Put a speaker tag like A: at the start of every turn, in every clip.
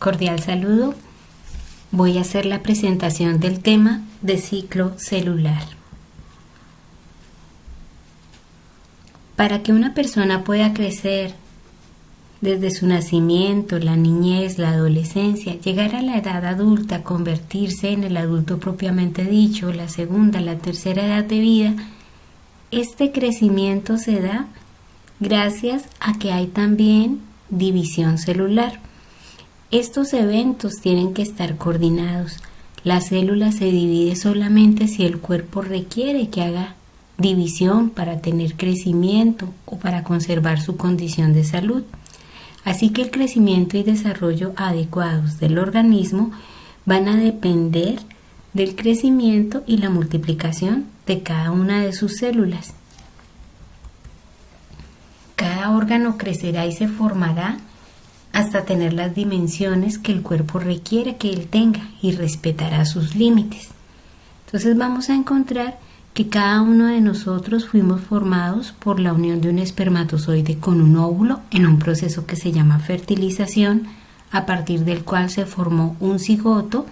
A: Cordial saludo. Voy a hacer la presentación del tema de ciclo celular. Para que una persona pueda crecer desde su nacimiento, la niñez, la adolescencia, llegar a la edad adulta, convertirse en el adulto propiamente dicho, la segunda, la tercera edad de vida, este crecimiento se da gracias a que hay también división celular. Estos eventos tienen que estar coordinados. La célula se divide solamente si el cuerpo requiere que haga división para tener crecimiento o para conservar su condición de salud. Así que el crecimiento y desarrollo adecuados del organismo van a depender del crecimiento y la multiplicación de cada una de sus células. Cada órgano crecerá y se formará hasta tener las dimensiones que el cuerpo requiere que él tenga y respetará sus límites. Entonces vamos a encontrar que cada uno de nosotros fuimos formados por la unión de un espermatozoide con un óvulo en un proceso que se llama fertilización, a partir del cual se formó un cigoto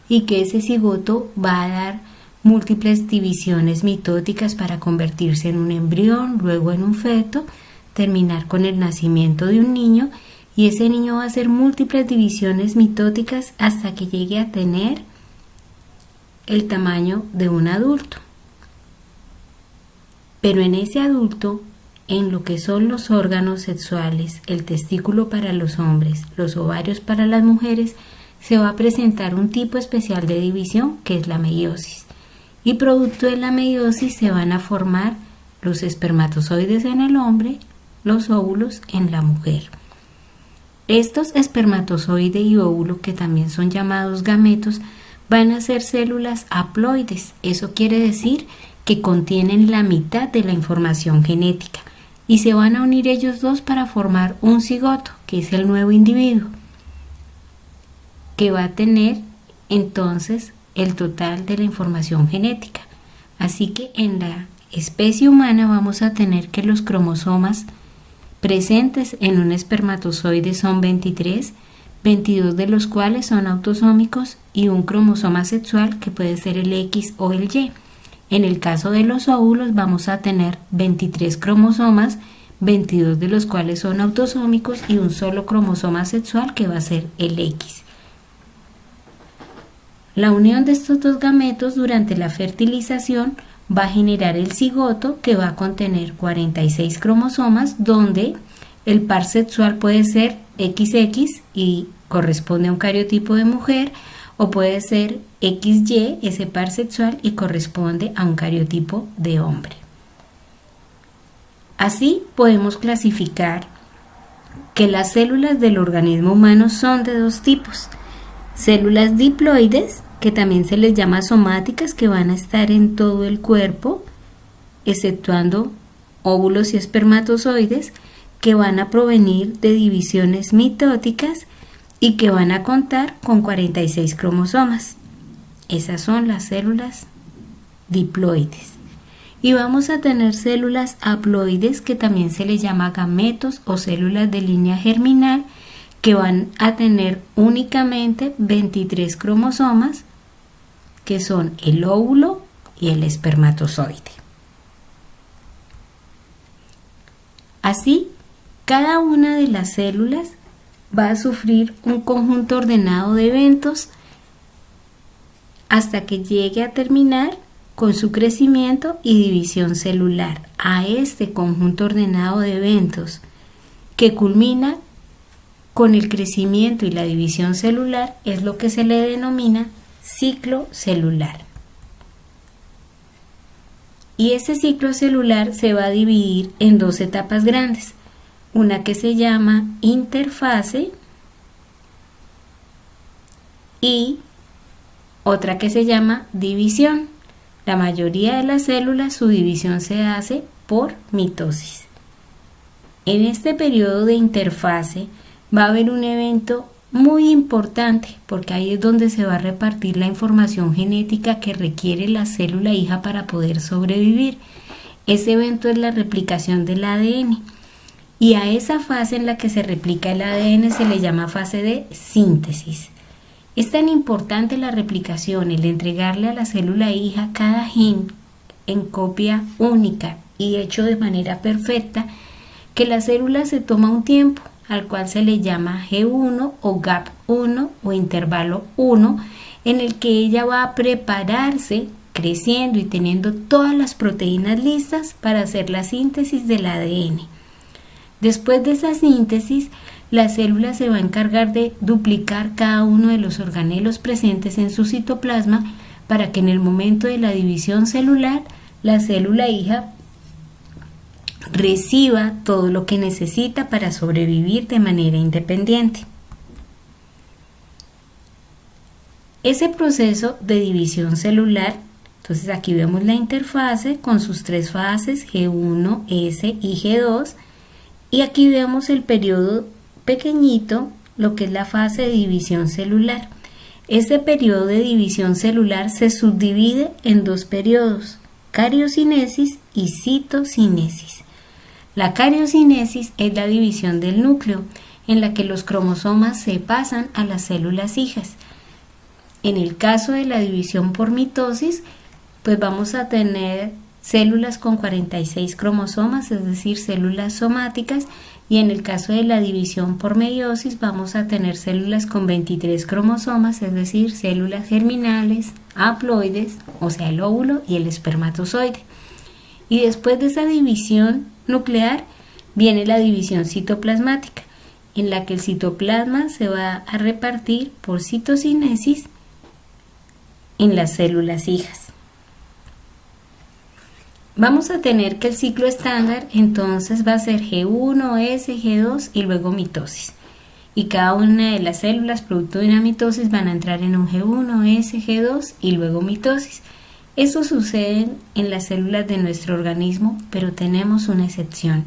A: y que ese cigoto va a dar múltiples divisiones mitóticas para convertirse en un embrión, luego en un feto, terminar con el nacimiento de un niño, y ese niño va a hacer múltiples divisiones mitóticas hasta que llegue a tener el tamaño de un adulto. Pero en ese adulto, en lo que son los órganos sexuales, el testículo para los hombres, los ovarios para las mujeres, se va a presentar un tipo especial de división que es la meiosis. Y producto de la meiosis se van a formar los espermatozoides en el hombre, los óvulos en la mujer. Estos espermatozoide y óvulo, que también son llamados gametos, van a ser células haploides. Eso quiere decir que contienen la mitad de la información genética y se van a unir ellos dos para formar un cigoto, que es el nuevo individuo, que va a tener entonces el total de la información genética. Así que en la especie humana vamos a tener que los cromosomas presentes en un espermatozoide son 23, 22 de los cuales son autosómicos y un cromosoma sexual que puede ser el X o el Y. En el caso de los óvulos vamos a tener 23 cromosomas, 22 de los cuales son autosómicos y un solo cromosoma sexual que va a ser el X. La unión de estos dos gametos durante la fertilización va a generar el cigoto, que va a contener 46 cromosomas, donde el par sexual puede ser XX y corresponde a un cariotipo de mujer, o puede ser XY, ese par sexual, y corresponde a un cariotipo de hombre. Así podemos clasificar que las células del organismo humano son de dos tipos: células diploides, que también se les llama somáticas, que van a estar en todo el cuerpo, exceptuando óvulos y espermatozoides, que van a provenir de divisiones mitóticas y que van a contar con 46 cromosomas. Esas son las células diploides. Y vamos a tener células haploides, que también se les llama gametos o células de línea germinal, que van a tener únicamente 23 cromosomas, que son el óvulo y el espermatozoide. Así, cada una de las células va a sufrir un conjunto ordenado de eventos hasta que llegue a terminar con su crecimiento y división celular. A este conjunto ordenado de eventos, que culmina con el crecimiento y la división celular, es lo que se le denomina ciclo celular. Y ese ciclo celular se va a dividir en dos etapas grandes, una que se llama interfase y otra que se llama división. La mayoría de las células, su división se hace por mitosis. En este periodo de interfase va a haber un evento muy importante, porque ahí es donde se va a repartir la información genética que requiere la célula hija para poder sobrevivir. Ese evento es la replicación del ADN. y a esa fase en la que se replica el ADN se le llama fase de síntesis. Es tan importante la replicación, el entregarle a la célula hija cada gen en copia única y hecho de manera perfecta, que la célula se toma un tiempo, al cual se le llama G1 o gap 1 o intervalo 1, en el que ella va a prepararse, creciendo y teniendo todas las proteínas listas para hacer la síntesis del ADN. Después de esa síntesis, la célula se va a encargar de duplicar cada uno de los organelos presentes en su citoplasma para que en el momento de la división celular, la célula hija reciba todo lo que necesita para sobrevivir de manera independiente. Ese proceso de división celular, entonces aquí vemos la interfase con sus tres fases G1, S y G2, y aquí vemos el periodo pequeñito, lo que es la fase de división celular. Este periodo de división celular se subdivide en dos periodos, cariocinesis y citocinesis. La cariocinesis es la división del núcleo, en la que los cromosomas se pasan a las células hijas. En el caso de la división por mitosis, pues vamos a tener células con 46 cromosomas, es decir, células somáticas, y en el caso de la división por meiosis vamos a tener células con 23 cromosomas, es decir, células germinales, haploides, o sea, el óvulo y el espermatozoide. Y después de esa división nuclear viene la división citoplasmática, en la que el citoplasma se va a repartir por citocinesis en las células hijas. Vamos a tener que el ciclo estándar entonces va a ser G1, S, G2 y luego mitosis. Y cada una de las células producto de una mitosis van a entrar en un G1, S, G2 y luego mitosis. Eso sucede en las células de nuestro organismo, pero tenemos una excepción.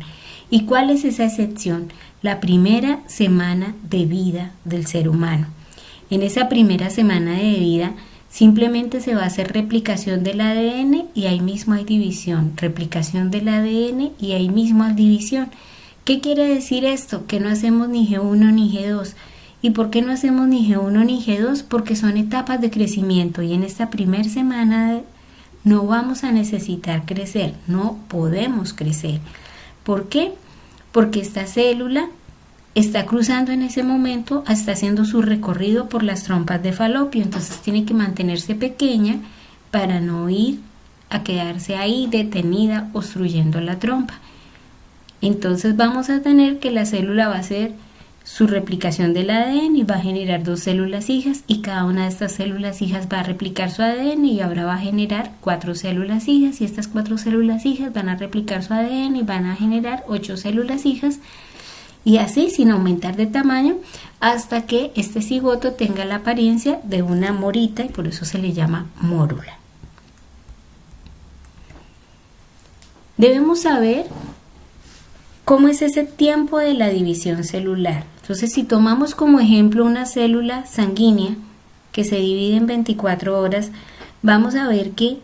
A: ¿Y cuál es esa excepción? La primera semana de vida del ser humano. En esa primera semana de vida simplemente se va a hacer replicación del ADN y ahí mismo hay división, replicación del ADN y ahí mismo hay división. ¿Qué quiere decir esto? Que no hacemos ni G1 ni G2. ¿Y por qué no hacemos ni G1 ni G2? Porque son etapas de crecimiento y en esta primera semana no vamos a necesitar crecer, no podemos crecer. ¿Por qué? Porque esta célula está cruzando en ese momento, está haciendo su recorrido por las trompas de Falopio, entonces tiene que mantenerse pequeña para no ir a quedarse ahí detenida obstruyendo la trompa. Entonces vamos a tener que la célula va a hacer su replicación del ADN y va a generar dos células hijas y cada una de estas células hijas va a replicar su ADN y ahora va a generar 4 células hijas y estas 4 células hijas van a replicar su ADN y van a generar 8 células hijas. Y así sin aumentar de tamaño hasta que este cigoto tenga la apariencia de una morita y por eso se le llama mórula. Debemos saber cómo es ese tiempo de la división celular. Entonces, si tomamos como ejemplo una célula sanguínea que se divide en 24 horas, vamos a ver que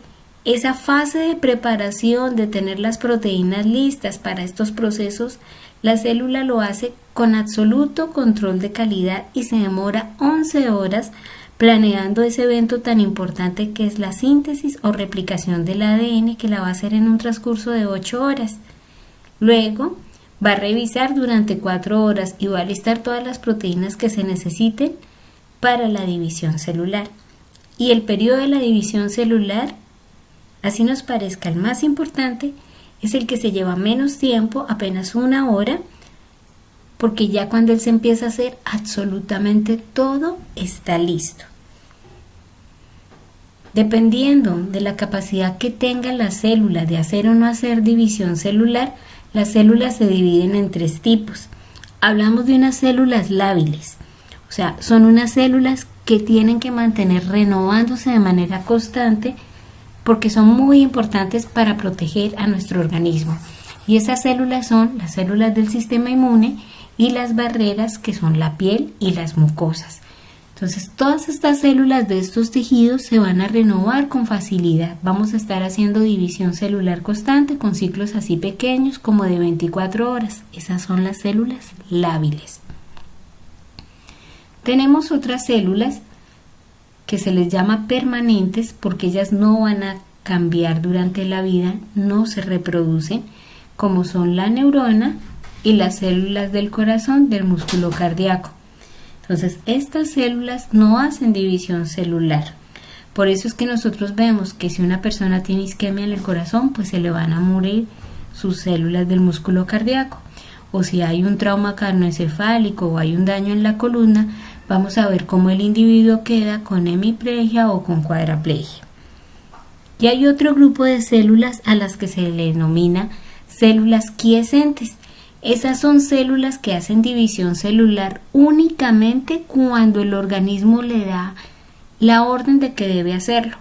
A: esa fase de preparación de tener las proteínas listas para estos procesos, la célula lo hace con absoluto control de calidad y se demora 11 horas planeando ese evento tan importante que es la síntesis o replicación del ADN, que la va a hacer en un transcurso de 8 horas. Luego va a revisar durante 4 horas y va a listar todas las proteínas que se necesiten para la división celular. Y el periodo de la división celular, así nos parezca el más importante, es el que se lleva menos tiempo, apenas 1 hora, porque ya cuando él se empieza a hacer, absolutamente todo está listo. Dependiendo de la capacidad que tenga la célula de hacer o no hacer división celular, las células se dividen en 3 tipos. Hablamos de unas células lábiles, o sea, son unas células que tienen que mantener renovándose de manera constante porque son muy importantes para proteger a nuestro organismo. Y esas células son las células del sistema inmune y las barreras, que son la piel y las mucosas. Entonces todas estas células de estos tejidos se van a renovar con facilidad. Vamos a estar haciendo división celular constante con ciclos así pequeños como de 24 horas. Esas son las células lábiles. Tenemos otras células que se les llama permanentes porque ellas no van a cambiar durante la vida, no se reproducen, como son la neurona y las células del corazón del músculo cardíaco. Entonces, estas células no hacen división celular. Por eso es que nosotros vemos que si una persona tiene isquemia en el corazón, pues se le van a morir sus células del músculo cardíaco. O si hay un trauma craneoencefálico o hay un daño en la columna, vamos a ver cómo el individuo queda con hemiplegia o con cuadraplegia. Y hay otro grupo de células a las que se le denomina células quiescentes. Esas son células que hacen división celular únicamente cuando el organismo le da la orden de que debe hacerlo,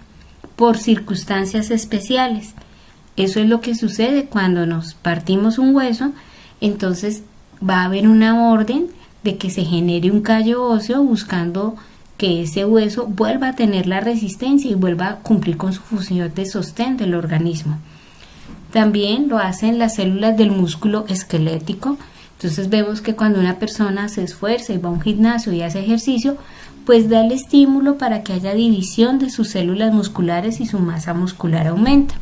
A: por circunstancias especiales. Eso es lo que sucede cuando nos partimos un hueso, entonces va a haber una orden de que se genere un callo óseo buscando que ese hueso vuelva a tener la resistencia y vuelva a cumplir con su función de sostén del organismo. También lo hacen las células del músculo esquelético. Entonces vemos que cuando una persona se esfuerza y va a un gimnasio y hace ejercicio, pues da el estímulo para que haya división de sus células musculares y su masa muscular aumenta.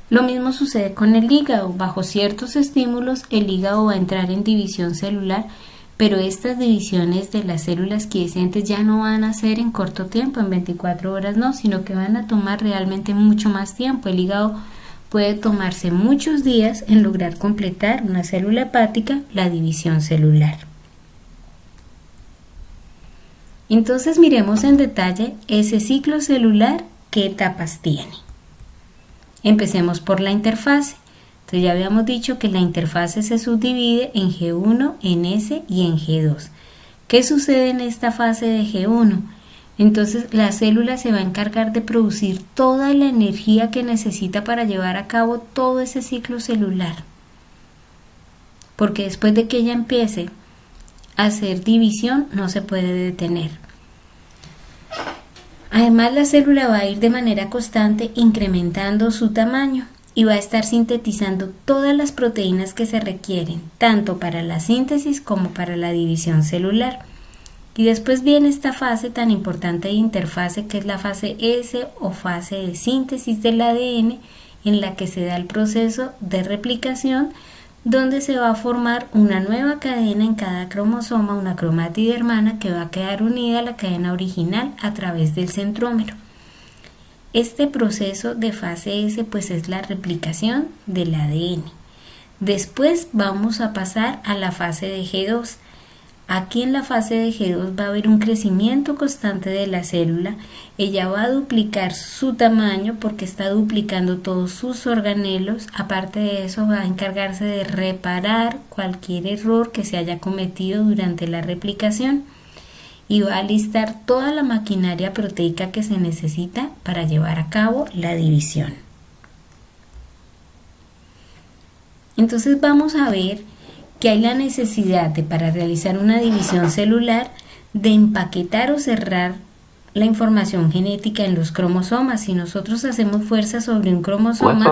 A: Lo mismo sucede con el hígado. Bajo ciertos estímulos el hígado va a entrar en división celular, pero estas divisiones de las células quiescentes ya no van a ser en corto tiempo, en 24 horas no, sino que van a tomar realmente mucho más tiempo. El hígado puede tomarse muchos días en lograr completar una célula hepática, la división celular. Entonces miremos en detalle ese ciclo celular, qué etapas tiene. Empecemos por la interfase. Entonces ya habíamos dicho que la interfase se subdivide en G1, en S y en G2. ¿Qué sucede en esta fase de G1? Entonces la célula se va a encargar de producir toda la energía que necesita para llevar a cabo todo ese ciclo celular. Porque después de que ella empiece a hacer división, no se puede detener. Además, la célula va a ir de manera constante incrementando su tamaño y va a estar sintetizando todas las proteínas que se requieren, tanto para la síntesis como para la división celular. Y después viene esta fase tan importante de interfase, que es la fase S o fase de síntesis del ADN, en la que se da el proceso de replicación, donde se va a formar una nueva cadena en cada cromosoma, una cromátide hermana que va a quedar unida a la cadena original a través del centrómero. Este proceso de fase S pues es la replicación del ADN. Después vamos a pasar a la fase de G2. Aquí en la fase de G2 va a haber un crecimiento constante de la célula. Ella va a duplicar su tamaño porque está duplicando todos sus organelos. Aparte de eso, va a encargarse de reparar cualquier error que se haya cometido durante la replicación y va a alistar toda la maquinaria proteica que se necesita para llevar a cabo la división. Entonces vamos a ver que hay la necesidad de, para realizar una división celular, de empaquetar o cerrar la información genética en los cromosomas. Si nosotros hacemos fuerza sobre un cromosoma,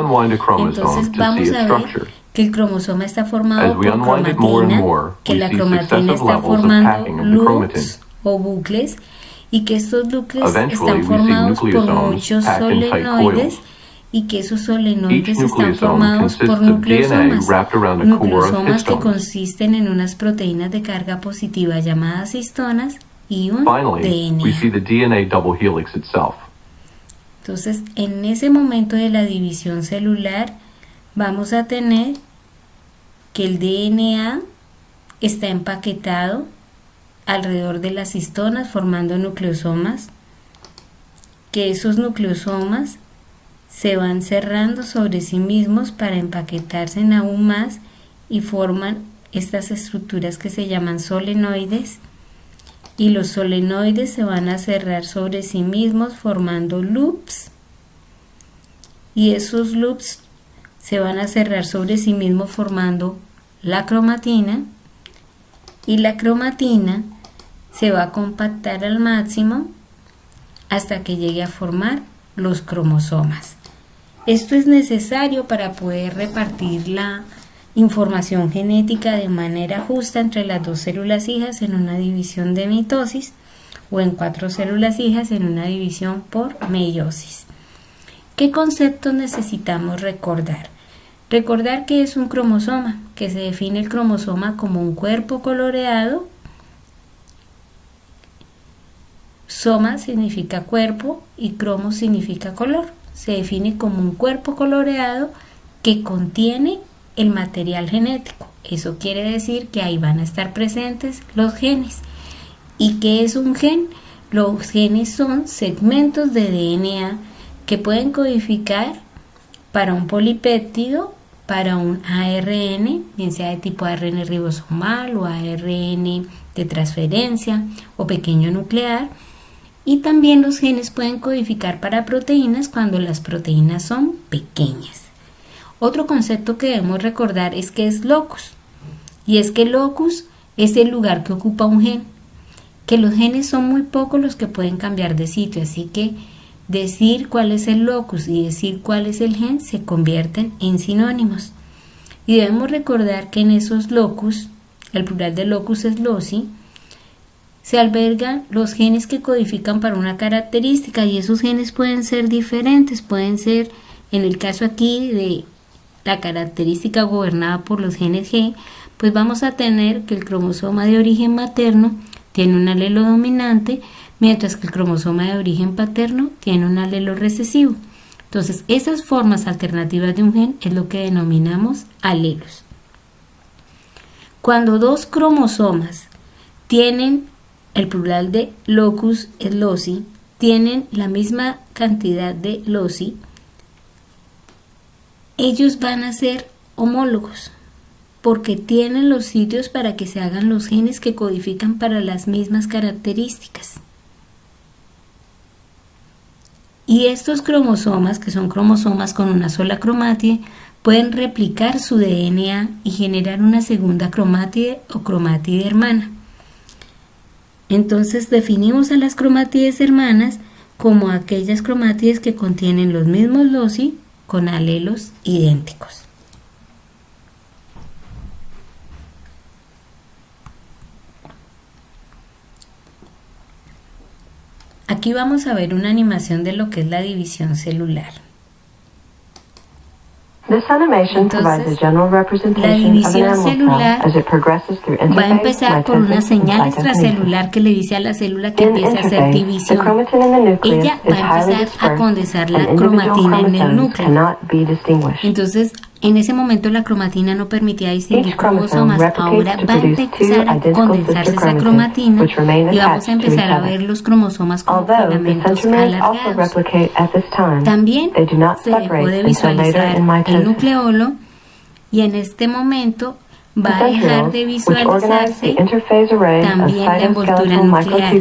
A: entonces vamos a ver que el cromosoma está formado por cromatina, que la cromatina está formando loops o bucles, y que estos bucles están formados por muchos solenoides, y que esos solenoides están formados por nucleosomas que consisten en unas proteínas de carga positiva llamadas histonas y un DNA. Entonces, en ese momento de la división celular, vamos a tener que el DNA está empaquetado alrededor de las histonas formando nucleosomas, que esos nucleosomas se van cerrando sobre sí mismos para empaquetarse en aún más y forman estas estructuras que se llaman solenoides, y los solenoides se van a cerrar sobre sí mismos formando loops, y esos loops se van a cerrar sobre sí mismos formando la cromatina, y la cromatina se va a compactar al máximo hasta que llegue a formar los cromosomas. Esto es necesario para poder repartir la información genética de manera justa entre las 2 células hijas en una división de mitosis o en 4 células hijas en una división por meiosis. ¿Qué conceptos necesitamos recordar? Recordar que es un cromosoma, que se define el cromosoma como un cuerpo coloreado. Soma significa cuerpo y cromo significa color. Se define como un cuerpo coloreado que contiene el material genético. Eso quiere decir que ahí van a estar presentes los genes. ¿Y qué es un gen? Los genes son segmentos de DNA que pueden codificar para un polipéptido, para un ARN, bien sea de tipo ARN ribosomal o ARN de transferencia o pequeño nuclear. Y también los genes pueden codificar para proteínas cuando las proteínas son pequeñas. Otro concepto que debemos recordar es que es locus. Y es que locus es el lugar que ocupa un gen. Que los genes son muy pocos los que pueden cambiar de sitio. Así que decir cuál es el locus y decir cuál es el gen se convierten en sinónimos. Y debemos recordar que en esos locus, el plural de locus es loci, se albergan los genes que codifican para una característica y esos genes pueden ser diferentes, pueden ser, en el caso aquí de la característica gobernada por los genes G, pues vamos a tener que el cromosoma de origen materno tiene un alelo dominante, mientras que el cromosoma de origen paterno tiene un alelo recesivo. Entonces, esas formas alternativas de un gen es lo que denominamos alelos. Cuando 2 cromosomas tienen el plural de locus es loci, tienen la misma cantidad de loci, ellos van a ser homólogos porque tienen los sitios para que se hagan los genes que codifican para las mismas características. Y estos cromosomas, que son cromosomas con una sola cromátide, pueden replicar su DNA y generar una segunda cromátide o cromátide hermana. Entonces definimos a las cromátides hermanas como aquellas cromátides que contienen los mismos loci con alelos idénticos. Aquí vamos a ver una animación de lo que es la división celular. Entonces, la división celular va a empezar por una señal extracelular que le dice a la célula que empiece a hacer división. Ella va a empezar a condensar la cromatina en el núcleo. Entonces, en ese momento la cromatina no permitía distinguir cromosomas. Ahora va a empezar a condensarse esa cromatina y vamos a empezar a ver los cromosomas como filamentos alargados. También se dejó de visualizar el nucleolo y en este momento va a dejar de visualizarse también la envoltura nuclear.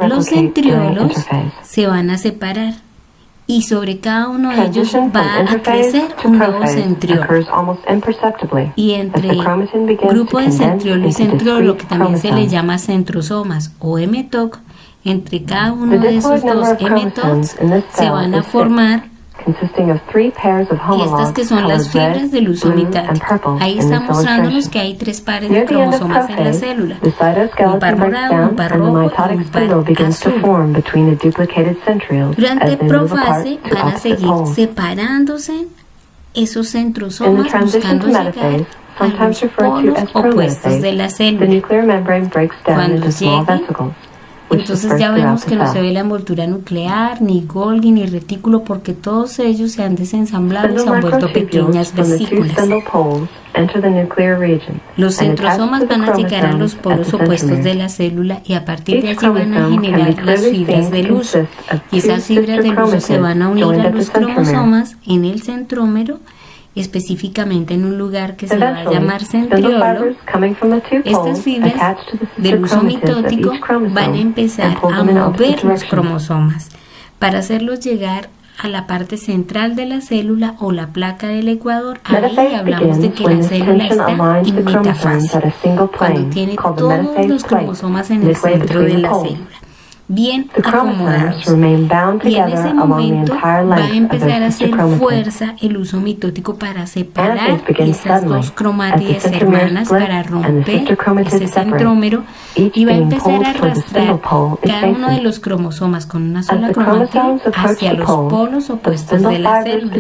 A: Los centriolos se van a separar y sobre cada uno de ellos va a crecer un nuevo centriolo. Y entre grupo de centriolo y centriolo, que también se le llama centrosomas o hematoc, entre cada uno de esos dos hematocs se van a formar y estas que son las fibras del uso mitático. Ahí está mostrándonos que hay 3 pares de cromosomas en la célula, un par morado, un par rojo y un par azul. Durante profase van a seguir separándose esos centrosomas buscando llegar a los polos opuestos de la célula. Cuando lleguen, entonces ya vemos que no se ve la envoltura nuclear, ni Golgi, ni retículo, porque todos ellos se han desensamblado y se han vuelto pequeñas vesículas. Los centrosomas van a llegar a los polos opuestos de la célula y a partir de allí van a generar las fibras del uso. Y esas fibras del uso se van a unir a los cromosomas en el centrómero, específicamente en un lugar que se va a llamar centriolo. Estas fibras del uso mitótico van a empezar a mover los cromosomas para hacerlos llegar a la parte central de la célula o la placa del ecuador. Ahí hablamos de que la célula está en metafase, cuando tiene todos los cromosomas en el centro de la célula, bien acomodados. Y en ese momento va a empezar a hacer fuerza el uso mitótico para separar esas dos cromátides hermanas, para romper ese centrómero, y va a empezar a arrastrar cada uno de los cromosomas con una sola cromátide hacia los polos opuestos de la célula.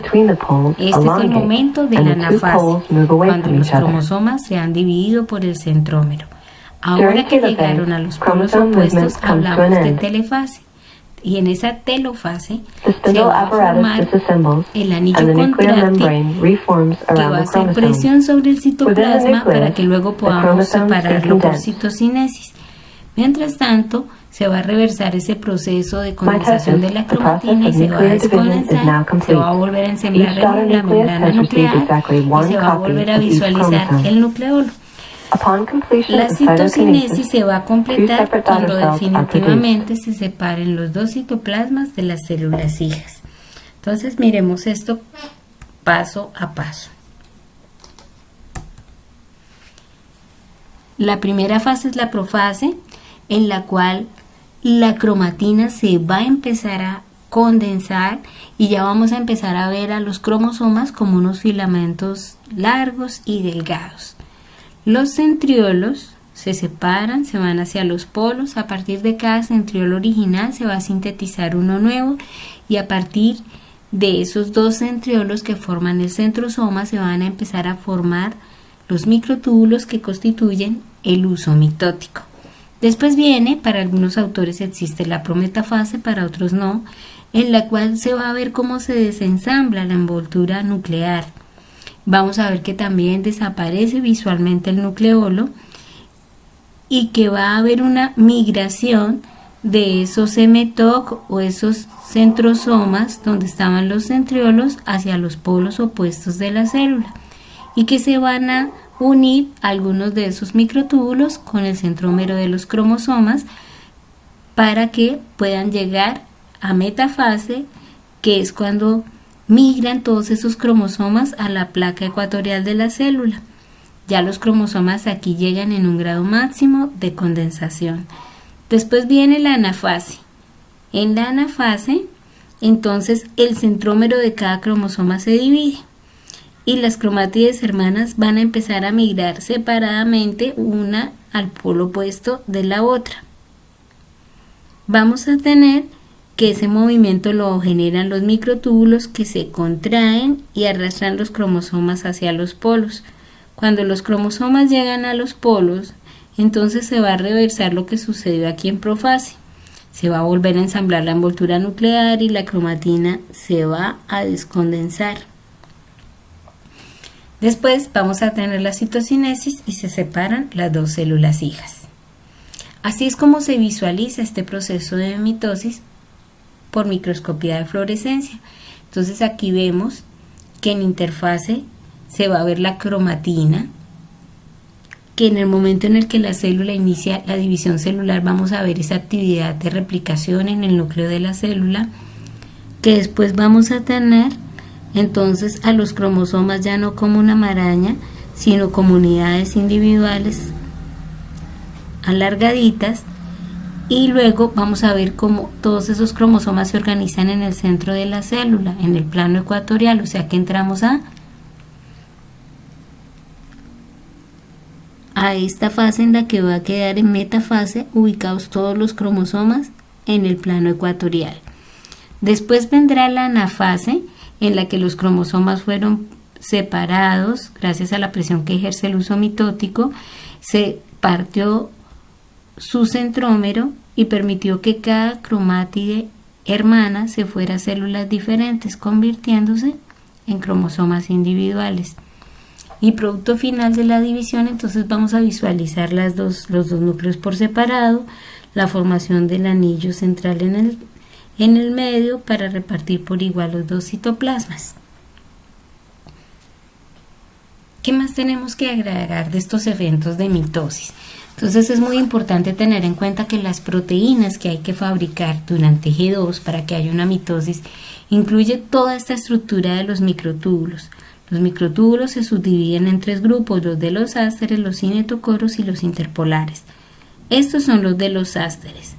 A: Este es el momento de la anafase, cuando los cromosomas se han dividido por el centrómero. Ahora que llegaron a los polos opuestos, hablamos de telefase. Y en esa telofase se va a formar el anillo contráctil, que va a hacer presión sobre el citoplasma para que luego podamos separarlo por citocinesis. Mientras tanto, se va a reversar ese proceso de condensación de la cromatina y se va a descondensar, se va a volver a ensamblar en la membrana nuclear y se va a volver a visualizar el nucleolo. La citocinesis se va a completar cuando definitivamente se separen los dos citoplasmas de las células hijas. Entonces miremos esto paso a paso. La primera fase es la profase, en la cual la cromatina se va a empezar a condensar y ya vamos a empezar a ver a los cromosomas como unos filamentos largos y delgados. Los centriolos se separan, se van hacia los polos. A partir de cada centriolo original se va a sintetizar uno nuevo, y a partir de esos dos centriolos que forman el centrosoma se van a empezar a formar los microtúbulos que constituyen el uso mitótico. Después viene, para algunos autores existe la prometafase, para otros no, en la cual se va a ver cómo se desensambla la envoltura nuclear. Vamos a ver que también desaparece visualmente el nucleolo y que va a haber una migración de esos hematoc o esos centrosomas donde estaban los centriolos hacia los polos opuestos de la célula, y que se van a unir algunos de esos microtúbulos con el centrómero de los cromosomas para que puedan llegar a metafase, que es cuando migran todos esos cromosomas a la placa ecuatorial de la célula. Ya los cromosomas aquí llegan en un grado máximo de condensación. Después viene la anafase. En la anafase, entonces el centrómero de cada cromosoma se divide y las cromátides hermanas van a empezar a migrar separadamente una al polo opuesto de la otra. Vamos a tener que ese movimiento lo generan los microtúbulos, que se contraen y arrastran los cromosomas hacia los polos. Cuando los cromosomas llegan a los polos, entonces se va a reversar lo que sucedió aquí en profase. Se va a volver a ensamblar la envoltura nuclear y la cromatina se va a descondensar. Después vamos a tener la citocinesis y se separan las dos células hijas. Así es como se visualiza este proceso de mitosis por microscopía de fluorescencia. Entonces aquí vemos que en interfase se va a ver la cromatina, que en el momento en el que la célula inicia la división celular vamos a ver esa actividad de replicación en el núcleo de la célula, que después vamos a tener entonces a los cromosomas ya no como una maraña, sino como unidades individuales alargaditas. Y luego vamos a ver cómo todos esos cromosomas se organizan en el centro de la célula, en el plano ecuatorial, o sea que entramos a esta fase en la que va a quedar en metafase, ubicados todos los cromosomas en el plano ecuatorial. Después vendrá la anafase, en la que los cromosomas fueron separados gracias a la presión que ejerce el uso mitótico, se partió su centrómero y permitió que cada cromátide hermana se fuera a células diferentes, convirtiéndose en cromosomas individuales. Y producto final de la división, entonces vamos a visualizar los dos núcleos por separado, la formación del anillo central en el medio para repartir por igual los dos citoplasmas. ¿Qué más tenemos que agregar de estos eventos de mitosis? Entonces es muy importante tener en cuenta que las proteínas que hay que fabricar durante G2 para que haya una mitosis incluye toda esta estructura de los microtúbulos. Los microtúbulos se subdividen en 3 grupos, los de los ásteres, los cinetocoros y los interpolares. Estos son los de los ásteres,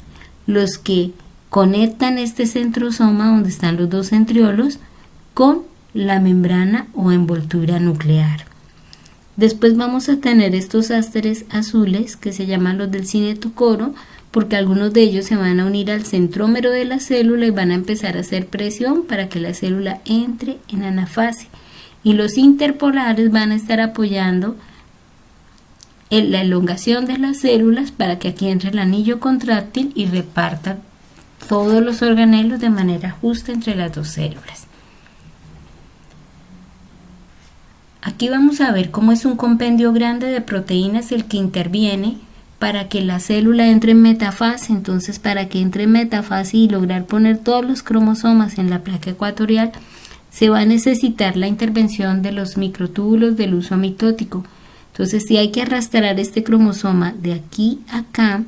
A: los que conectan este centrosoma donde están los dos centriolos con la membrana o envoltura nuclear. Después vamos a tener estos ásteres azules que se llaman los del cinetocoro, porque algunos de ellos se van a unir al centrómero de la célula y van a empezar a hacer presión para que la célula entre en anafase. Y los interpolares van a estar apoyando en la elongación de las células para que aquí entre el anillo contráctil y reparta todos los organelos de manera justa entre las dos células. Aquí vamos a ver cómo es un compendio grande de proteínas el que interviene para que la célula entre en metafase. Entonces, para que entre en metafase y lograr poner todos los cromosomas en la placa ecuatorial, se va a necesitar la intervención de los microtúbulos del uso mitótico. Entonces, si hay que arrastrar este cromosoma de aquí a acá,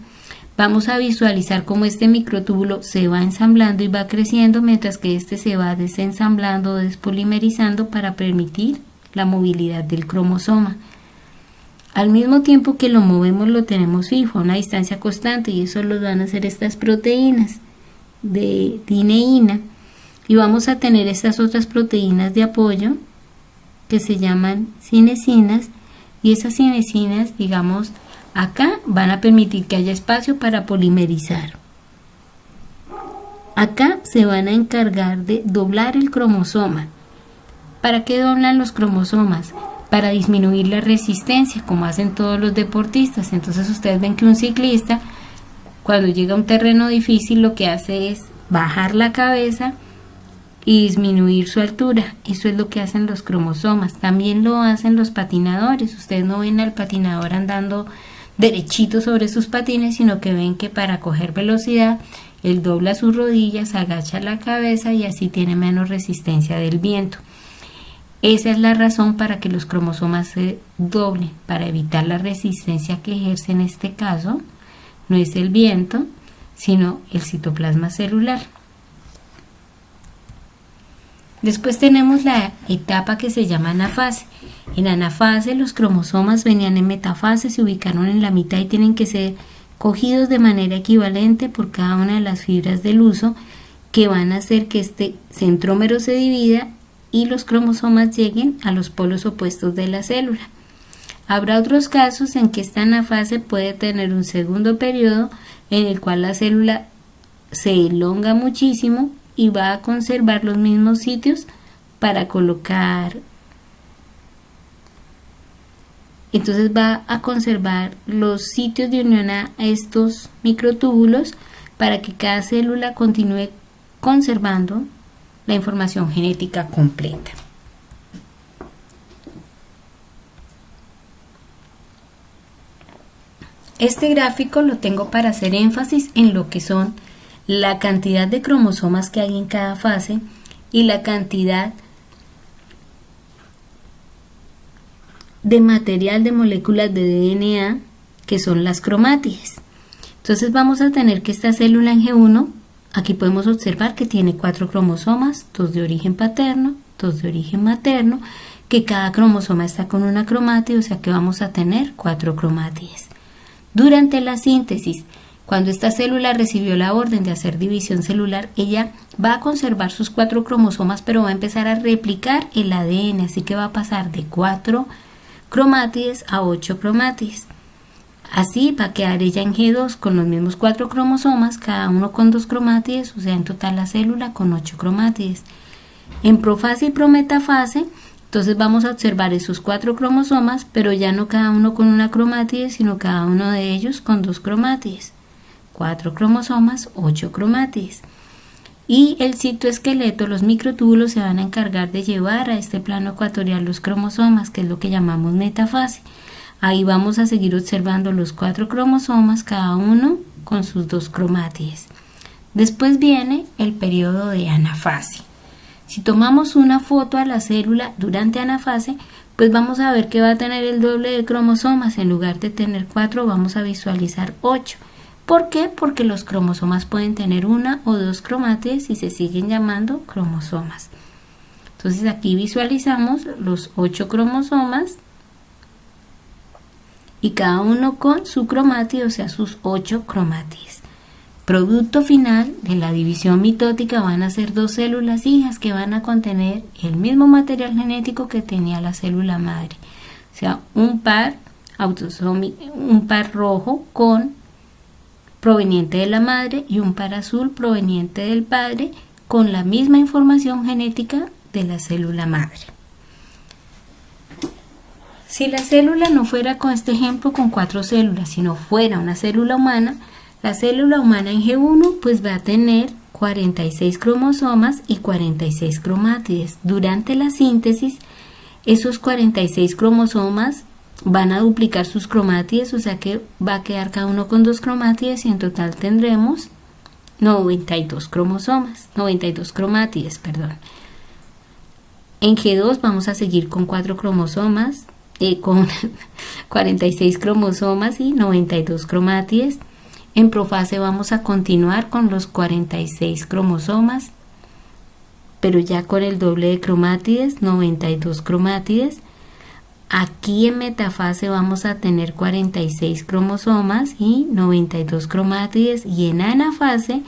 A: vamos a visualizar cómo este microtúbulo se va ensamblando y va creciendo, mientras que este se va desensamblando, despolimerizando para permitir la movilidad del cromosoma. Al mismo tiempo que lo movemos, lo tenemos fijo a una distancia constante, y eso lo van a hacer estas proteínas de dineína, y vamos a tener estas otras proteínas de apoyo que se llaman cinesinas, y esas cinesinas, digamos, acá van a permitir que haya espacio para polimerizar. Acá se van a encargar de doblar el cromosoma. ¿Para qué doblan los cromosomas? Para disminuir la resistencia, como hacen todos los deportistas. Entonces ustedes ven que un ciclista, cuando llega a un terreno difícil, lo que hace es bajar la cabeza y disminuir su altura. Eso es lo que hacen los cromosomas. También lo hacen los patinadores. Ustedes no ven al patinador andando derechito sobre sus patines, sino que ven que para coger velocidad, él dobla sus rodillas, agacha la cabeza y así tiene menos resistencia del viento. Esa es la razón para que los cromosomas se doblen, para evitar la resistencia que ejerce en este caso. No es el viento, sino el citoplasma celular. Después tenemos la etapa que se llama anafase. En anafase los cromosomas venían en metafase, se ubicaron en la mitad y tienen que ser cogidos de manera equivalente por cada una de las fibras del uso, que van a hacer que este centrómero se divida y los cromosomas lleguen a los polos opuestos de la célula. Habrá otros casos en que esta anafase puede tener un segundo periodo en el cual la célula se elonga muchísimo y va a conservar los mismos sitios para colocar. Entonces va a conservar los sitios de unión a estos microtúbulos para que cada célula continúe conservando la información genética completa. Este gráfico lo tengo para hacer énfasis en lo que son la cantidad de cromosomas que hay en cada fase y la cantidad de material de moléculas de DNA que son las cromátides. Entonces vamos a tener que esta célula en G1, aquí podemos observar que tiene 4 cromosomas, 2 de origen paterno, 2 de origen materno, que cada cromosoma está con una cromátide, o sea que vamos a tener 4 cromátides. Durante la síntesis, cuando esta célula recibió la orden de hacer división celular, ella va a conservar sus 4 cromosomas, pero va a empezar a replicar el ADN, así que va a pasar de 4 cromátides a 8 cromátides. Así va a quedar ella en G2 con los mismos 4 cromosomas, cada uno con 2 cromátides, o sea, en total la célula con 8 cromátides. En profase y prometafase, entonces vamos a observar esos 4 cromosomas, pero ya no cada uno con una cromátide, sino cada uno de ellos con 2 cromátides. 4 cromosomas, 8 cromátides. Y el citoesqueleto, los microtúbulos, se van a encargar de llevar a este plano ecuatorial los cromosomas, que es lo que llamamos metafase. Ahí vamos a seguir observando los 4 cromosomas, cada uno con sus 2 cromátides. Después viene el periodo de anafase. Si tomamos una foto a la célula durante anafase, pues vamos a ver que va a tener el doble de cromosomas. En lugar de tener 4, vamos a visualizar 8. ¿Por qué? Porque los cromosomas pueden tener una o dos cromátides y se siguen llamando cromosomas. Entonces aquí visualizamos los 8 cromosomas y cada uno con su cromátide, o sea, sus 8 cromátides. Producto final de la división mitótica van a ser 2 células hijas que van a contener el mismo material genético que tenía la célula madre. O sea, un par rojo proveniente de la madre y un par azul proveniente del padre con la misma información genética de la célula madre. Si la célula no fuera con este ejemplo con 4 células, sino fuera una célula humana, la célula humana en G1 pues va a tener 46 cromosomas y 46 cromátides. Durante la síntesis, esos 46 cromosomas van a duplicar sus cromátides, o sea que va a quedar cada uno con 2 cromátides y en total tendremos 92 cromátides, perdón. En G2 vamos a seguir con 4 cromosomas, con 46 cromosomas y 92 cromátides. En profase vamos a continuar con los 46 cromosomas, pero ya con el doble de cromátides, 92 cromátides. Aquí en metafase vamos a tener 46 cromosomas y 92 cromátides, y en anafase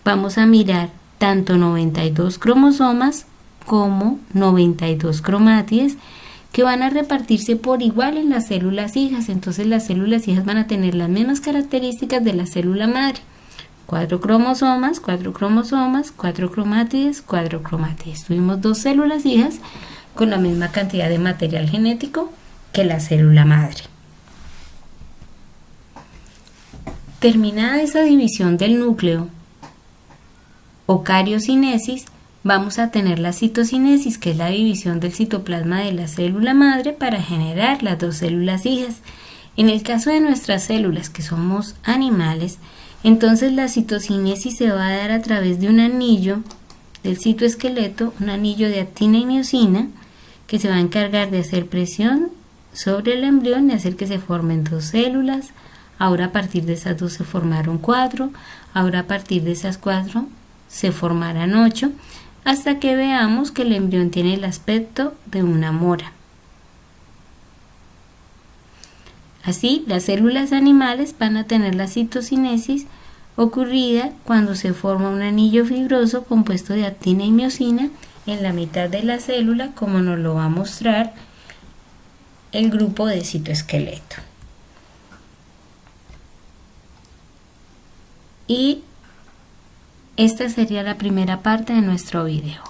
A: vamos a mirar tanto 92 cromosomas como 92 cromátides que van a repartirse por igual en las células hijas. Entonces las células hijas van a tener las mismas características de la célula madre: 4 cromosomas, 4 cromosomas, 4 cromátides, 4 cromátides. Tuvimos 2 células hijas con la misma cantidad de material genético que la célula madre. Terminada esa división del núcleo o cariocinesis, vamos a tener la citocinesis, que es la división del citoplasma de la célula madre para generar las 2 células hijas. En el caso de nuestras células, que somos animales, entonces la citocinesis se va a dar a través de un anillo del citoesqueleto, un anillo de actina y miosina, que se va a encargar de hacer presión sobre el embrión y hacer que se formen 2 células. Ahora a partir de esas 2 se formaron 4, ahora a partir de esas 4 se formarán 8, hasta que veamos que el embrión tiene el aspecto de una mora. Así, las células animales van a tener la citocinesis ocurrida cuando se forma un anillo fibroso compuesto de actina y miosina en la mitad de la célula, como nos lo va a mostrar el grupo de citoesqueleto. Y esta sería la primera parte de nuestro video.